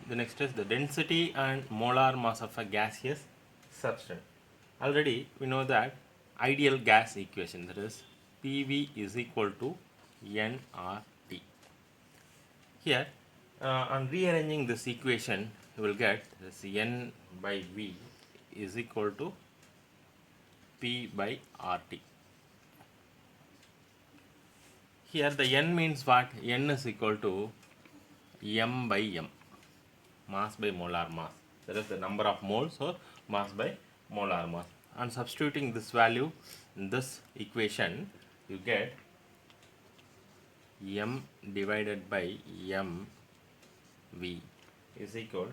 The next is the density and molar mass of a gaseous substance. Already we know that ideal gas equation, that is PV is equal to nRT. Here, on rearranging this equation, you will get this N by V is equal to P by RT. Here the N means what? N is equal to M by M, mass by molar mass. That is the number of moles or mass by molar mass. And substituting this value in this equation, you get M divided by M V is equal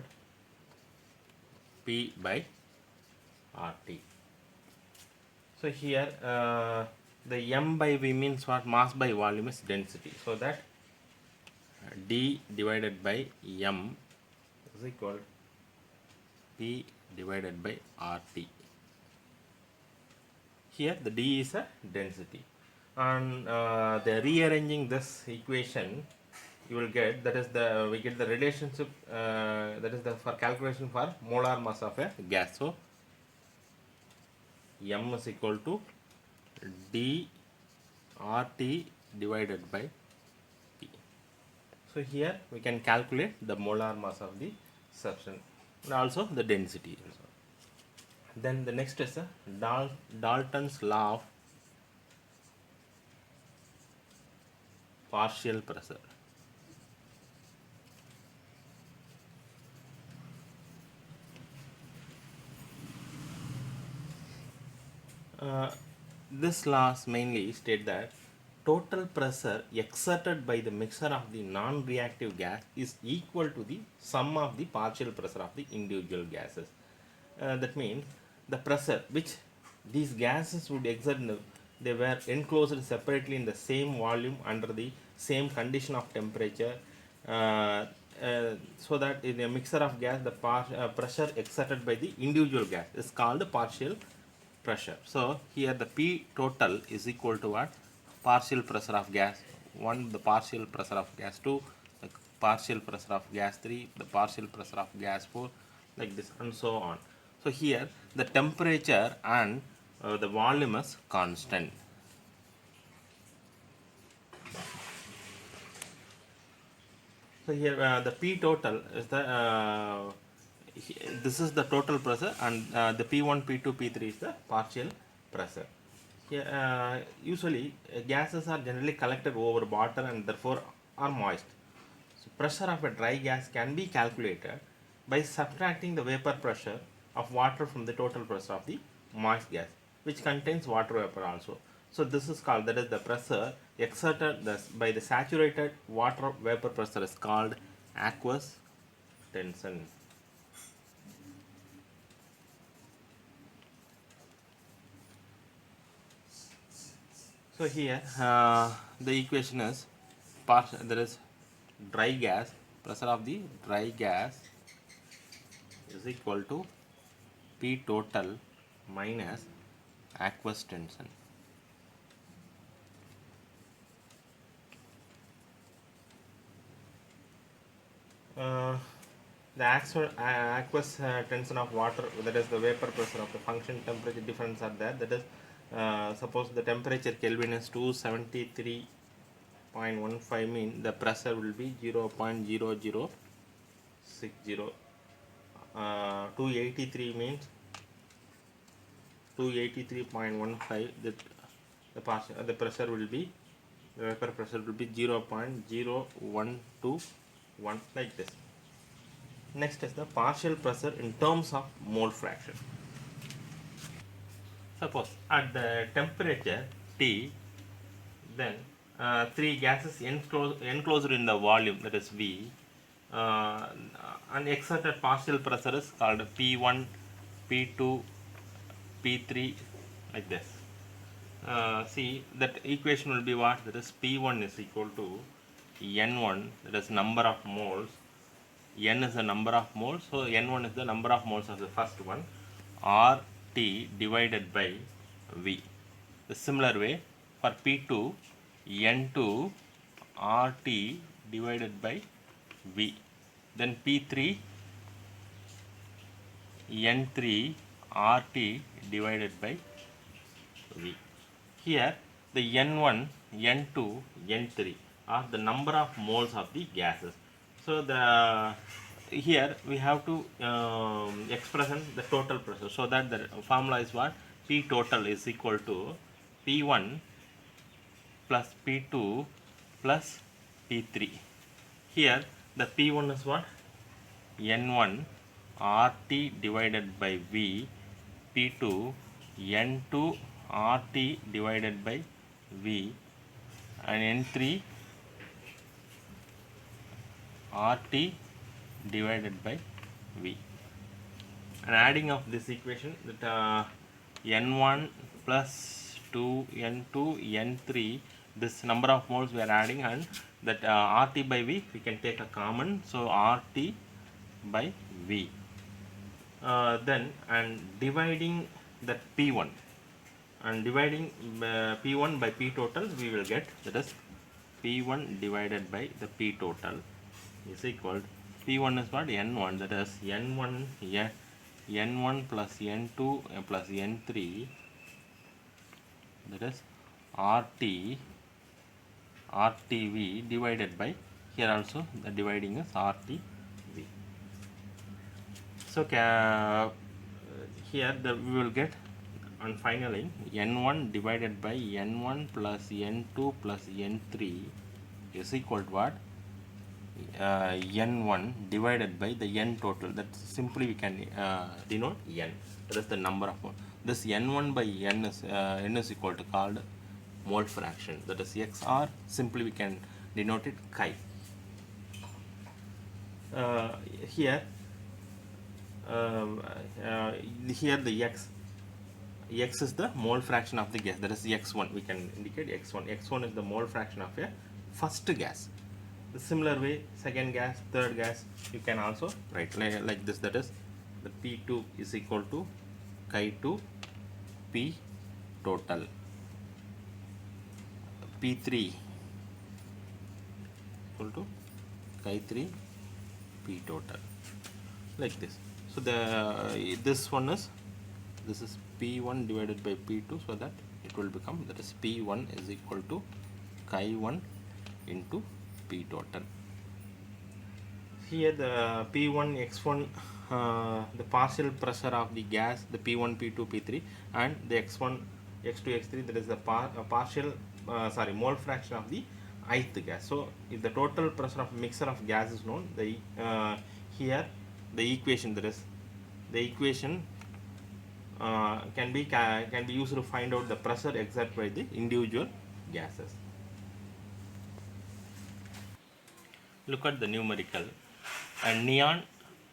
P by RT. So here the M by V means what? Mass by volume is density. So that D divided by M is equal P divided by RT. Here the D is a density, and the rearranging this equation, you will get, that is the, we get the relationship, that is the for calculation for molar mass of a gas. So M is equal to D RT divided by P. So here we can calculate the molar mass of the substance and also the density. Then the next is Dalton's law of partial pressure. This laws mainly state that total pressure exerted by the mixture of the non-reactive gas is equal to the sum of the partial pressure of the individual gases. That means the pressure which these gases would exert, they were enclosed separately in the same volume under the same condition of temperature, so that in a mixture of gas the pressure exerted by the individual gas is called partial pressure. So here the P total is equal to what? Partial pressure of gas 1, the partial pressure of gas 2, the partial pressure of gas 3, the partial pressure of gas 4, like this and so on. So here the temperature and the volume is constant. So here the P total is the this is the total pressure, and the P1, P2, P3 is the partial pressure. Here, usually gases are generally collected over water and therefore are moist. So pressure of a dry gas can be calculated by subtracting the vapor pressure of water from the total pressure of the moist gas, which contains water vapor also. So this is called, that is the pressure exerted by the saturated water vapor pressure is called aqueous tension. So here the equation is there is dry gas, pressure of the dry gas is equal to P total minus aqueous tension. The aqueous tension of water, that is the vapor pressure of the function temperature difference are there. That is, suppose the temperature Kelvin is 273.15, mean the pressure will be 0.0060. 283 means 283.15. That the pressure will be, the vapor pressure will be 0.0121, like this. Next is the partial pressure in terms of mole fraction. Suppose at the temperature T, then three gases enclosed in the volume, that is V, and exerted partial pressure is called P1, P2, P3, like this. See that equation will be what? That is P1 is equal to N1, that is number of moles. N is the number of moles, so N1 is the number of moles of the first one, RT divided by V. The similar way for P2, N2 RT divided by V. then P3 N3 RT divided by V. Here the N1, N2, N3 are the number of moles of the gases. So the here we have to express the total pressure. So that the formula is what? P total is equal to P1 plus P2 plus P3. Here the P1 is what? N1 RT divided by V, P2 N2 RT divided by V, and N3 RT divided by V. And adding of this equation, that N1 plus 2 N2 N3, this number of moles we are adding, and that RT by V we can take a common, so RT by V. Then and dividing that P1 and dividing P1 by P total, we will get, that is P1 divided by the P total is equal to P1 is what? N1, that is N1 N1 plus N2 plus N3, that is RT RTV divided by, here also the dividing is RTV. So here we will get, and finally N1 divided by N1 plus N2 plus N3 is equal to what? N1 divided by the N total, that simply we can denote N, that is the number of moles. This N1 by N is equal to called mole fraction, that is XR, simply we can denote it chi. Here here the X is the mole fraction of the gas, that is X1, we can indicate X1. X1 is the mole fraction of a first gas. The similar way, second gas, third gas, you can also write like this, that is the P2 is equal to chi2 P total, P3 equal to chi3 P total, like this. So the this is P1 divided by P2, so that it will become, that is P1 is equal to chi1 into P total. Here the P1 X1 the partial pressure of the gas, the P1 P2 P3, and the X1 X2 X3, that is the partial mole fraction of the ith gas. So if the total pressure of mixture of gas is known, the here the equation, that is the equation can be used to find out the pressure exerted by the individual gases. Look at the numerical. A neon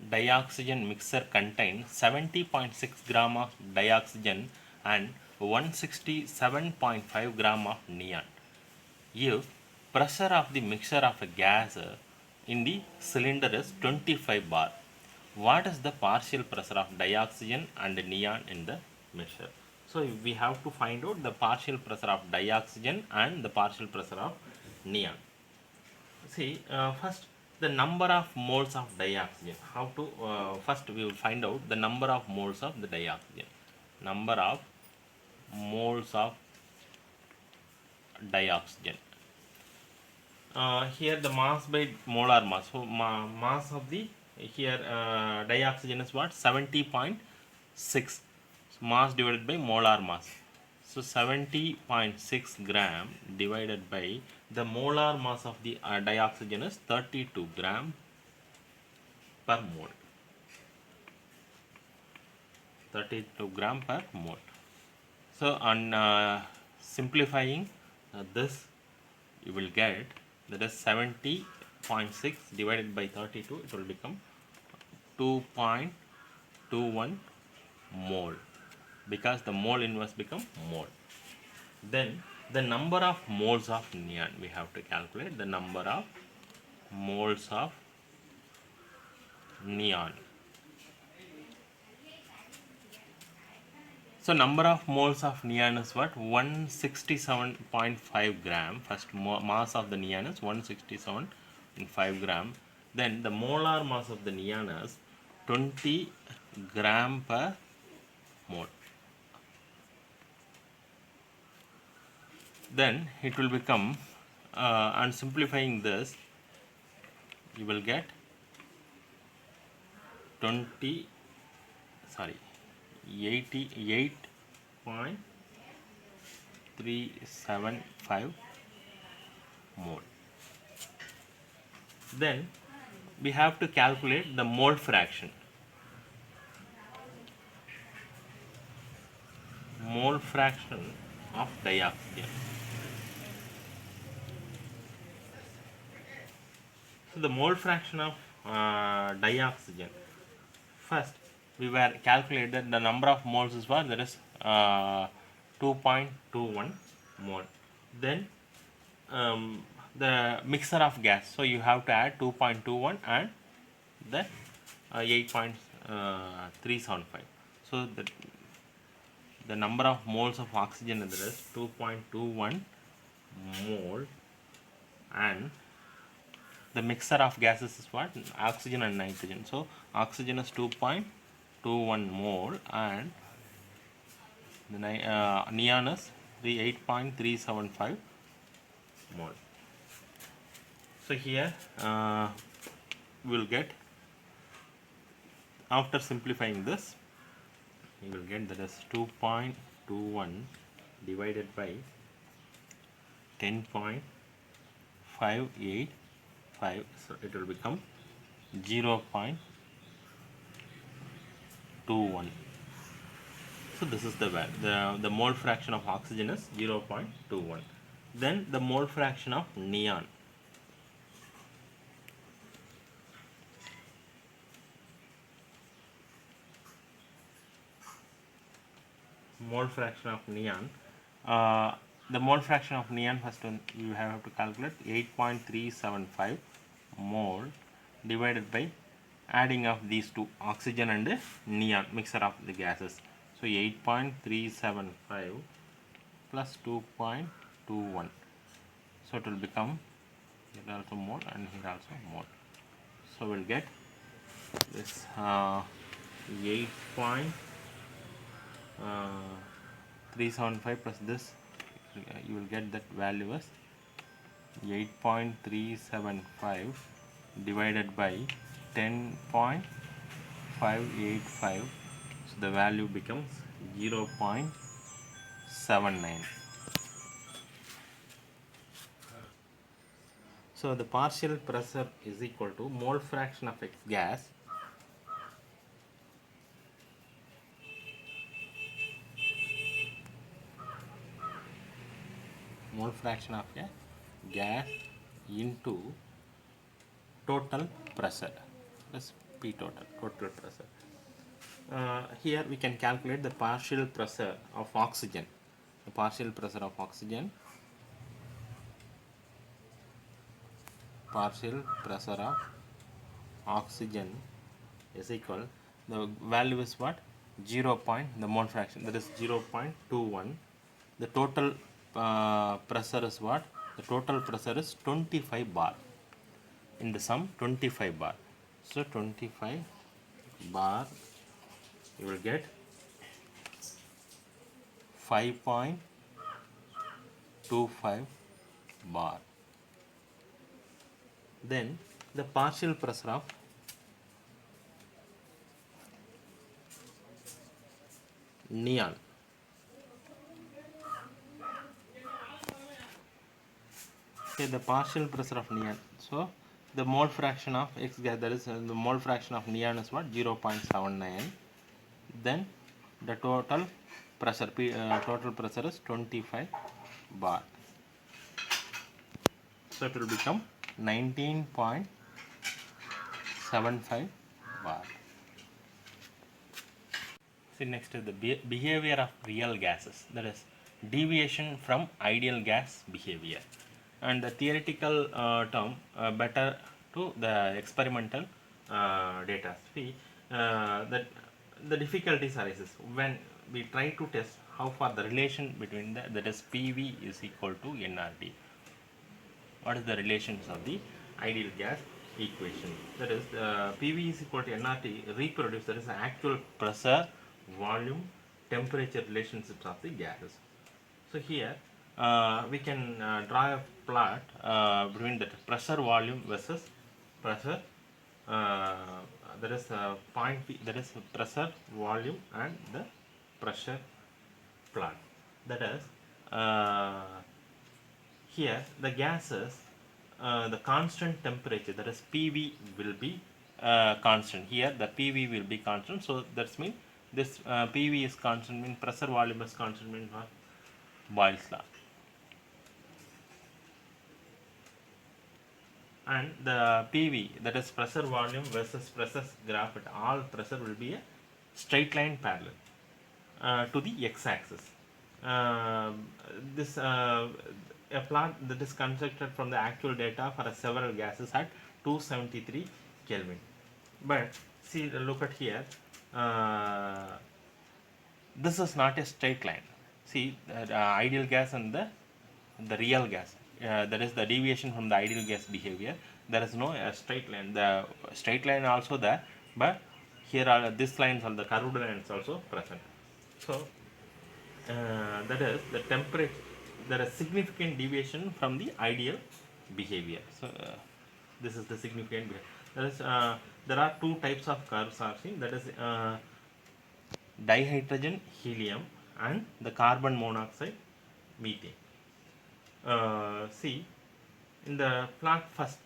dioxygen mixture contains 70.6 gram of dioxygen and 167.5 gram of neon. If pressure of the mixture of a gas in the cylinder is 25 bar, what is the partial pressure of dioxygen and neon in the mixture? So we have to find out the partial pressure of dioxygen and the partial pressure of neon. See, first the number of moles of dioxygen. How to first we will find out the number of moles of the dioxygen. Number of moles of dioxygen. Here the mass by molar mass. So mass of the here dioxygen is what? 70.6. So mass divided by molar mass. So 70.6 gram divided by the molar mass of the dioxygen is 32 gram per mole. 32 gram per mole. So on simplifying this, you will get, that is 70.6 divided by 32, it will become 2.21 mole, because the mole inverse become mole. Then the number of moles of neon, we have to calculate the number of moles of neon. So number of moles of neon is what? 167.5 gram. First mass of the neon is 167.5 gram Then the molar mass of the neon is 20 gram per mole. Then it will become, and simplifying this, you will get 20, sorry, 88.375 mole. Then we have to calculate the mole fraction. Mole fraction of dioxygen. So the mole fraction of dioxygen. First, we were calculated the number of moles is what, that is 2.21 mole. Then the mixture of gas, so you have to add 2.21 and the 8.375. So the number of moles of oxygen is 2.21 mole, and the mixture of gases is what, oxygen and nitrogen. So oxygen is 2.21 mole and the neon is 8.375 mole. So here we will get, after simplifying this, you will get that is 2.21 divided by 10.585, so it will become 0.21. So this is the value. The mole fraction of oxygen is 0.21. Then the mole fraction of neon. Mole fraction of neon. The mole fraction of neon, first one you have to calculate 8.375 mole divided by adding of these two, oxygen and neon, mixture of the gases. So 8.375 plus 2.21. So it will become, here also mole and here also mole. So we'll get this 8.375 plus this, you will get that value as 8.375 divided by 10.585. So the value becomes 0.79. So the partial pressure is equal to mole fraction of X gas mole fraction of a gas into total pressure, plus P total pressure. Here we can calculate the partial pressure of oxygen. The partial pressure of oxygen, is equal, the value is what, 0. The mole fraction, that is 0.21. The total pressure is what, the total pressure is 25 bar. In the sum 25 bar. So 25 bar, you will get 5.25 bar. Then the partial pressure of neon. Okay, the partial pressure of neon. So the mole fraction of X gas, that is the mole fraction of neon is what, 0.79. Then the total pressure is 25 bar. So it will become 19.75 bar. See, next is the behavior of real gases, that is deviation from ideal gas behavior, and the theoretical term better to the experimental data. See, that the difficulties arises when we try to test how far the relation between that is PV is equal to nRT. What is the relations of the ideal gas? equation. That is, PV is equal to nRT reproduce, that is the actual pressure, volume, temperature relationships of the gases. So here we can draw a plot between the pressure volume versus pressure, that is point P, that is pressure volume and the pressure plot. That is, here the gases, the constant temperature, that is PV, will be constant. Here the PV will be constant, so that's mean this PV is constant, mean pressure volume is constant, mean what? Boyle's law. And the PV, that is pressure volume versus pressure graph at all pressure, will be a straight line parallel to the x-axis. This a plot that is constructed from the actual data for several gases at 273 Kelvin. But see, look at here. This is not a straight line. See, the ideal gas and the real gas. That is the deviation from the ideal gas behavior. There is no straight line. The straight line also there, but here are this lines on the curved lines also present. So that is the temperature. There is significant deviation from the ideal behavior. So this is the significant behavior. There is there are two types of curves are seen. That is dihydrogen helium and the carbon monoxide methane. See, in the plot first,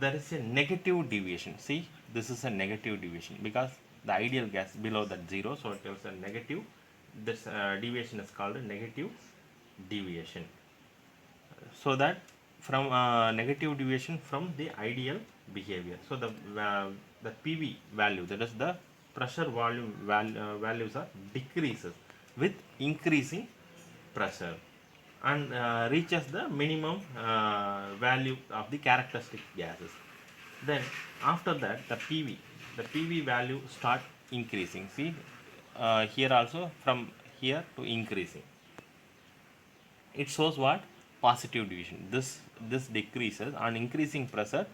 there is a negative deviation. See, this is a negative deviation because the ideal gas below that 0, so it is a negative. This deviation is called a negative deviation. So that from negative deviation from the ideal behavior. So the PV value, that is the pressure volume values are decreases with increasing pressure and reaches the minimum value of the characteristic gases. Then after that the PV value start increasing. See, here also from here to increasing. It shows what? Positive deviation. This decreases on increasing pressure.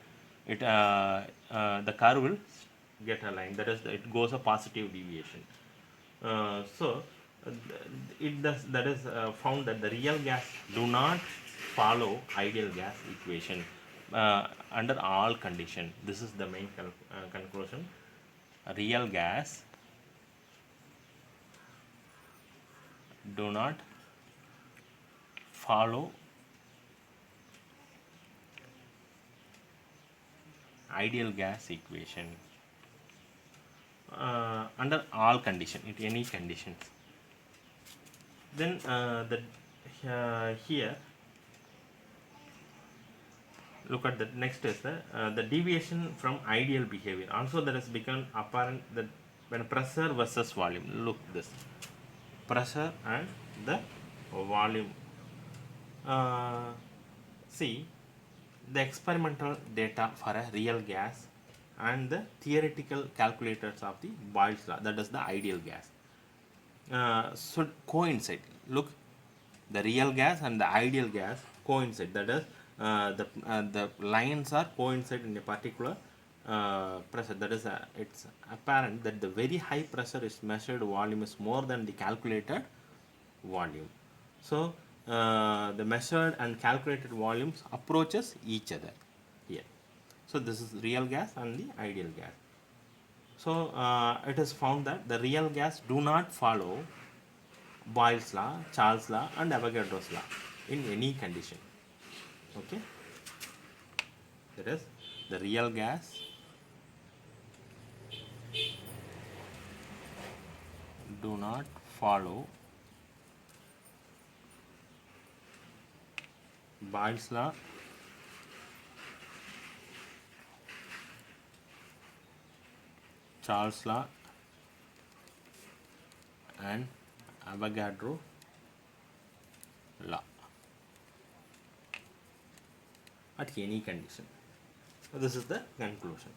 It the curve will get aligned. That is, it goes a positive deviation. So it does, that is found that the real gas do not follow ideal gas equation under all condition. This is the main conclusion. Real gas do not follow ideal gas equation under all condition, in any conditions. Then here look at the next is the deviation from ideal behavior. Also that has become apparent that when pressure versus volume. Look this, pressure and the volume. See, the experimental data for a real gas and the theoretical calculators of the Boyle's law, that is the ideal gas, should coincide. Look, the real gas and the ideal gas coincide. That is, the lines are coincide in a particular pressure. That is, it's apparent that the very high pressure is measured volume is more than the calculated volume. So the measured and calculated volumes approaches each other here. So this is real gas and the ideal gas. So it is found that the real gas do not follow Boyle's law, Charles' law and Avogadro's law in any condition. Okay, that is, the real gas do not follow Boyle's law, Charles' law and Avogadro law at any condition. This is the conclusion.